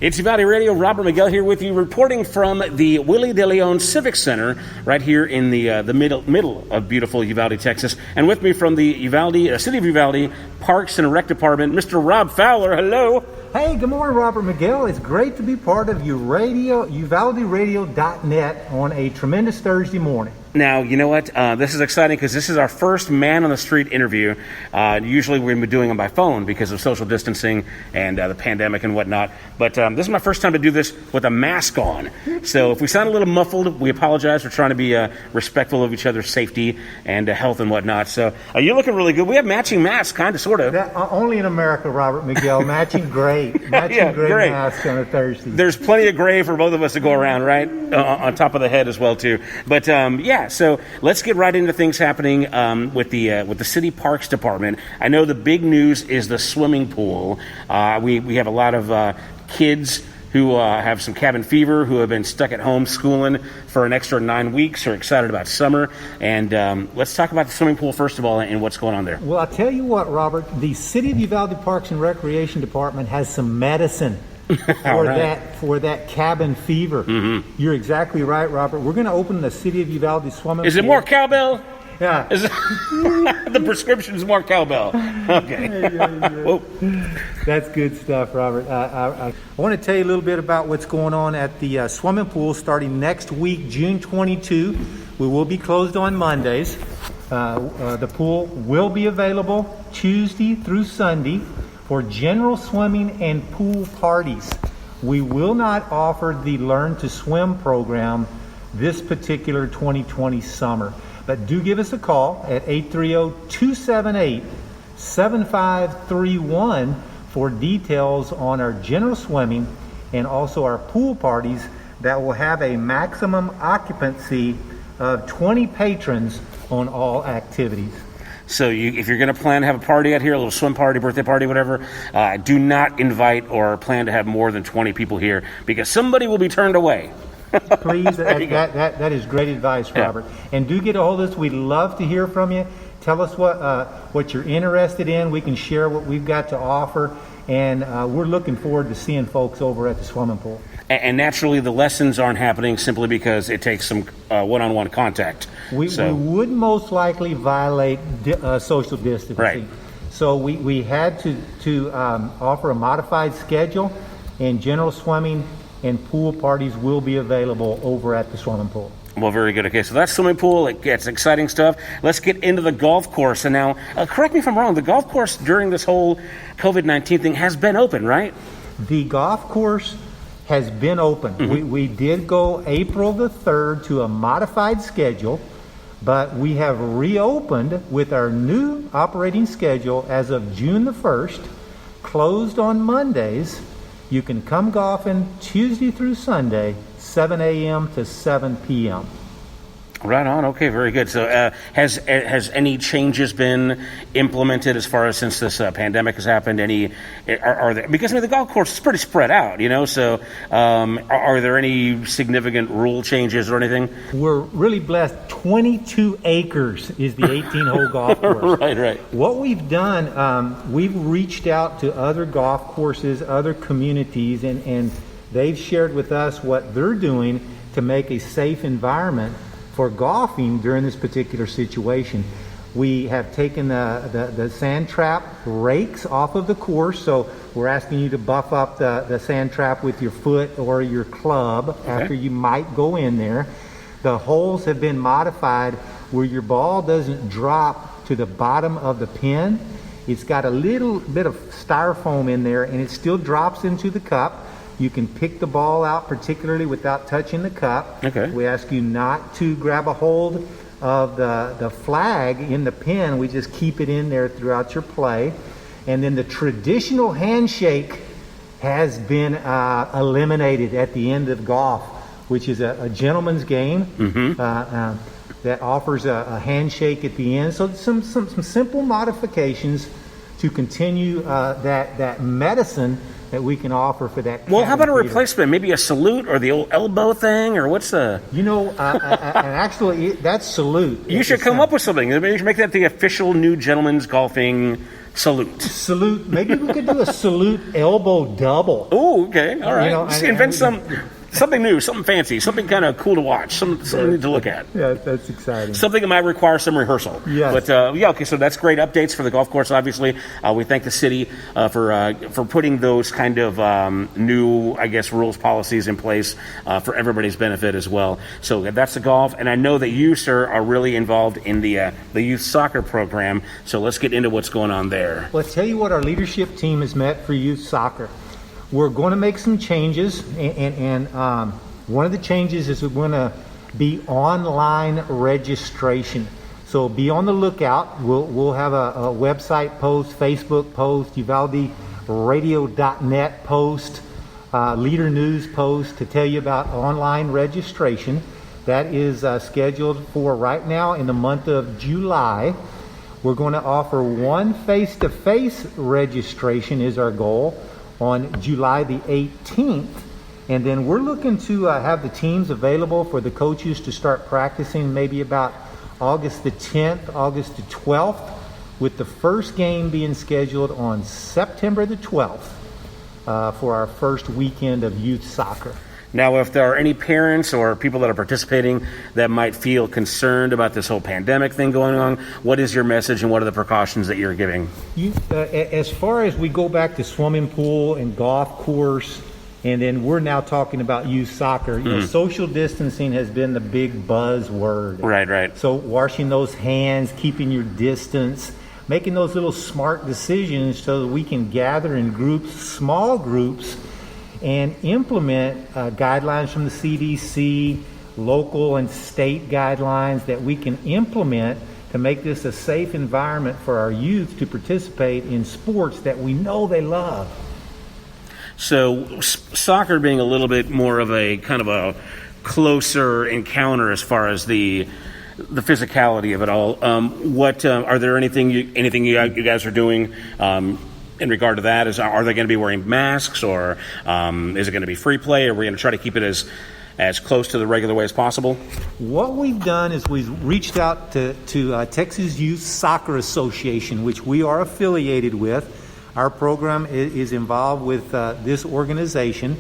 It's Uvalde Radio. Robert Miguel here with you, reporting from the Willie De Leon Civic Center right here in the middle of beautiful Uvalde, Texas. And with me from the Uvalde, City of Uvalde Parks and Rec Department, Mr. Rob Fowler. Hello. Hey, good morning, Robert Miguel. It's great to be part of UvaldeRadio.net on a tremendous Thursday morning. Now, you know what? This is exciting because this is our first man-on-the-street interview. Usually we've been doing them by phone because of social distancing and the pandemic and whatnot. But this is my first time to do this with a mask on. So if we sound a little muffled, we apologize. We're trying to be respectful of each other's safety and health and whatnot. So you're looking really good. We have matching masks, kind of, sort of. Only in America, Robert Miguel. Matching gray. Matching gray masks on a Thursday. There's plenty of gray for both of us to go around, right? On top of the head as well, too. But, so let's get right into things happening with the City Parks Department. I know the big news is the swimming pool. We have a lot of kids who have some cabin fever, who have been stuck at home schooling for an extra 9 weeks, are excited about summer. And let's talk about the swimming pool first of all and what's going on there. Well, I'll tell you what, Robert, the City of Uvalde Parks and Recreation Department has some medicine for that cabin fever. Mm-hmm. You're exactly right, Robert. We're going to open the City of Uvalde swimming pool. Is it more cowbell? Yeah. The prescription is more cowbell. Okay. Yeah. That's good stuff, Robert. I want to tell you a little bit about what's going on at the swimming pool starting next week, June 22. We will be closed on Mondays. The pool will be available Tuesday through Sunday for general swimming and pool parties. We will not offer the Learn to Swim program this particular 2020 summer. But do give us a call at 830-278-7531 for details on our general swimming and also our pool parties that will have a maximum occupancy of 20 patrons on all activities. So if you're going to plan to have a party out here, a little swim party, birthday party, whatever, do not invite or plan to have more than 20 people here because somebody will be turned away. Please, that is great advice, Robert. Yeah. And do get a hold of us. We'd love to hear from you. Tell us what you're interested in. We can share what we've got to offer. And we're looking forward to seeing folks over at the swimming pool. And naturally, the lessons aren't happening simply because it takes some one-on-one contact. We would most likely violate social distancing. Right. So we had to offer a modified schedule, and general swimming and pool parties will be available over at the swimming pool. Well, very good. Okay, so that's swimming pool. It's exciting stuff. Let's get into the golf course. And now, correct me if I'm wrong, the golf course during this whole COVID-19 thing has been open, right? The golf course has been open. Mm-hmm. We did go April the 3rd to a modified schedule, but we have reopened with our new operating schedule as of June the 1st, closed on Mondays. You can come golfing Tuesday through Sunday, 7 a.m. to 7 p.m. Right on. Okay, very good. So has any changes been implemented as far as since this pandemic has happened? Are there, because the golf course is pretty spread out, so are there any significant rule changes or anything? We're really blessed. 22 acres is the 18-hole golf course. Right. What we've done, we've reached out to other golf courses, other communities, and they've shared with us what they're doing to make a safe environment for golfing during this particular situation. We have taken the sand trap rakes off of the course, so we're asking you to buff up the sand trap with your foot or your club after you might go in there. The holes have been modified where your ball doesn't drop to the bottom of the pin. It's got a little bit of styrofoam in there and it still drops into the cup. You can pick the ball out particularly without touching the cup. Okay. We ask you not to grab a hold of the flag in the pin. We just keep it in there throughout your play. And then the traditional handshake has been eliminated at the end of golf, which is a gentleman's game that offers a handshake at the end. So some simple modifications to continue that medicine that we can offer for that. Well, how about a replacement? Maybe a salute or the old elbow thing, or what's the? And actually, that's salute. You should come up with something. Maybe you should make that the official new gentleman's golfing Salute. Salute. Maybe we could do a salute elbow double. Oh, okay. All right. You know, Just invent something new, something fancy, something kind of cool to watch, something to look at. Yeah, that's exciting. Something that might require some rehearsal. Yes. But okay, so that's great updates for the golf course. Obviously, we thank the city for putting those kind of new, I guess, rules, policies in place for everybody's benefit as well. So that's the golf, and I know that you, sir, are really involved in the youth soccer program. So let's get into what's going on there. Well, I'll tell you what our leadership team has met for youth soccer. We're going to make some changes, and one of the changes is we're going to be online registration. So be on the lookout. We'll have a website post, Facebook post, UvaldeRadio.net post, Leader News post to tell you about online registration. That is scheduled for right now in the month of July. We're going to offer one face-to-face registration is our goal on July the 18th. And then we're looking to have the teams available for the coaches to start practicing maybe about August the 10th, August the 12th, with the first game being scheduled on September the 12th for our first weekend of youth soccer. Now, if there are any parents or people that are participating that might feel concerned about this whole pandemic thing going on, what is your message and what are the precautions that you're giving? As far as we go back to swimming pool and golf course, and then we're now talking about youth soccer, you know, social distancing has been the big buzzword. Right. So washing those hands, keeping your distance, making those little smart decisions so that we can gather in groups, small groups, and implement guidelines from the CDC, local and state guidelines that we can implement to make this a safe environment for our youth to participate in sports that we know they love. So soccer being a little bit more of a kind of a closer encounter as far as the physicality of it all. What are there anything you guys are doing in regard to that? Are they going to be wearing masks, or is it going to be free play? Or are we going to try to keep it as close to the regular way as possible? What we've done is we've reached out to Texas Youth Soccer Association, which we are affiliated with. Our program is involved with this organization.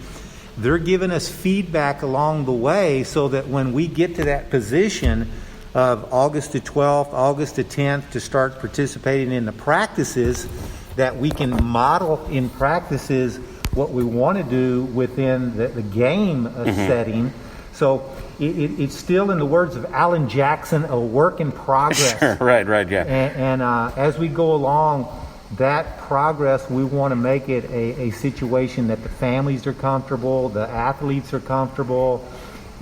They're giving us feedback along the way so that when we get to that position of August the 12th, August the 10th to start participating in the practices, that we can model in practices what we want to do within the game setting. So it's still, in the words of Alan Jackson, a work in progress. Sure. Right, yeah. And as we go along, that progress, we want to make it a situation that the families are comfortable, the athletes are comfortable,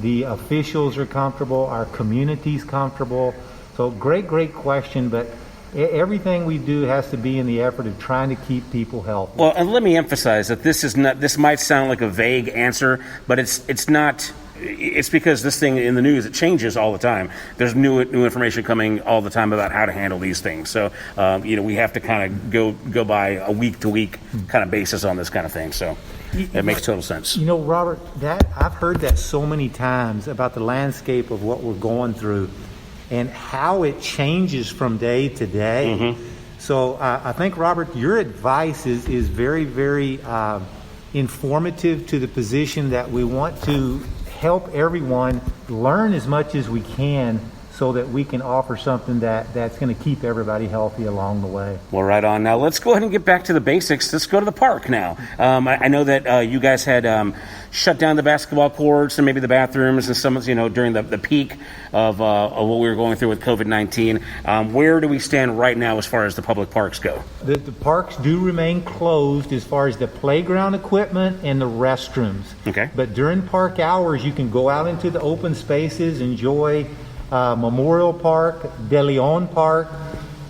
the officials are comfortable, our community's comfortable. So great question, but everything we do has to be in the effort of trying to keep people healthy. Well, and let me emphasize that this might sound like a vague answer, but it's not. It's because this thing in the news, it changes all the time. There's new information coming all the time about how to handle these things. So, we have to kind of go by a week-to-week kind of basis on this kind of thing. So it makes total sense. You know, Robert, I've heard that so many times about the landscape of what we're going through and how it changes from day to day. So I think, Robert, your advice is very, very informative to the position that we want to help everyone learn as much as we can so that we can offer something that's going to keep everybody healthy along the way. Well, right on. Now, let's go ahead and get back to the basics. Let's go to the park now. I know that you guys had shut down the basketball courts and maybe the bathrooms and some, during the peak of what we were going through with COVID-19. Where do we stand right now as far as the public parks go? The parks do remain closed as far as the playground equipment and the restrooms. Okay. But during park hours, you can go out into the open spaces, enjoy Memorial Park, De Leon Park,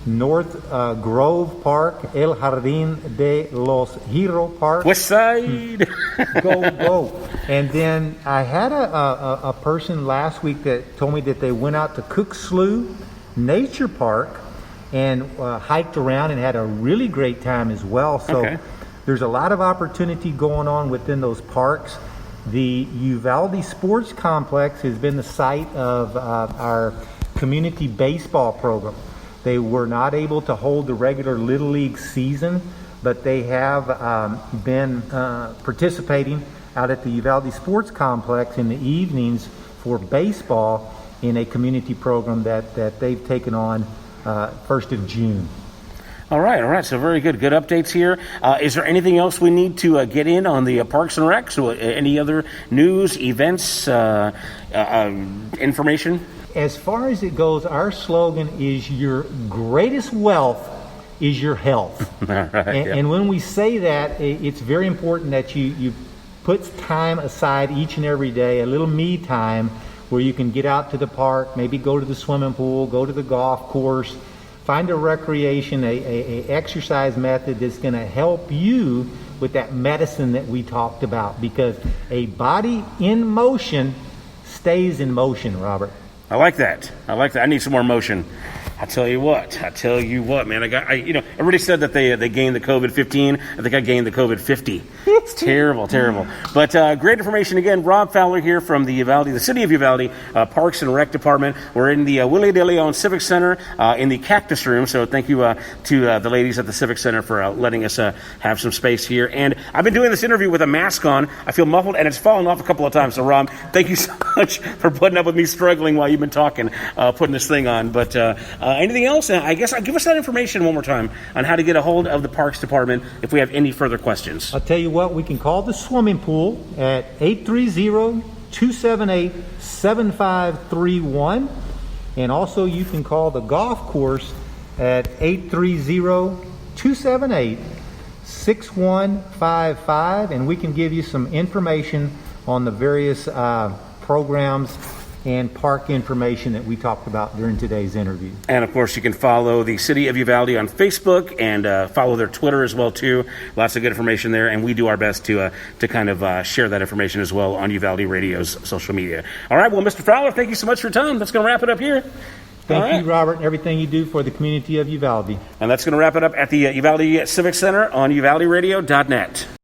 North Grove Park, El Jardín de los Heroes Park. West Side! Go. And then I had a person last week that told me that they went out to Cook Slough Nature Park and hiked around and had a really great time as well. So There's a lot of opportunity going on within those parks. The Uvalde Sports Complex has been the site of our community baseball program. They were not able to hold the regular Little League season, but they have been participating out at the Uvalde Sports Complex in the evenings for baseball in a community program that they've taken on 1st of June. All right. So very good updates here. Is there anything else we need to get in on the Parks and Recs? Or any other news, events, information? As far as it goes, our slogan is your greatest wealth is your health. And when we say that, it's very important that you put time aside each and every day, a little me time, where you can get out to the park, maybe go to the swimming pool, go to the golf course, find a recreation, a exercise method that's going to help you with that medicine that we talked about, because a body in motion stays in motion, Robert. I like that. I need some more motion. I tell you what, man. Everybody said that they gained the COVID-15. I think I gained the COVID-50. It's terrible. But great information again. Rob Fowler here from the City of Uvalde Parks and Rec Department. We're in the Willie De Leon Civic Center in the Cactus Room. So thank you to the ladies at the Civic Center for letting us have some space here. And I've been doing this interview with a mask on. I feel muffled, and it's fallen off a couple of times. So Rob, thank you so much for putting up with me struggling while you've been talking, putting this thing on. But anything else? I guess give us that information one more time on how to get a hold of the Parks Department if we have any further questions. I'll tell you what, we can call the swimming pool at 830-278-7531. And also you can call the golf course at 830-278-6155. And we can give you some information on the various programs and park information that we talked about during today's interview. And of course, you can follow the City of Uvalde on Facebook and follow their Twitter as well too. Lots of good information there, and we do our best to kind of share that information as well on Uvalde Radio's social media. All right, well, Mr. Fowler, thank you so much for your time. That's going to wrap it up here. Thank you, Robert, and everything you do for the community of Uvalde. And that's going to wrap it up at the Uvalde Civic Center on UvaldeRadio.net.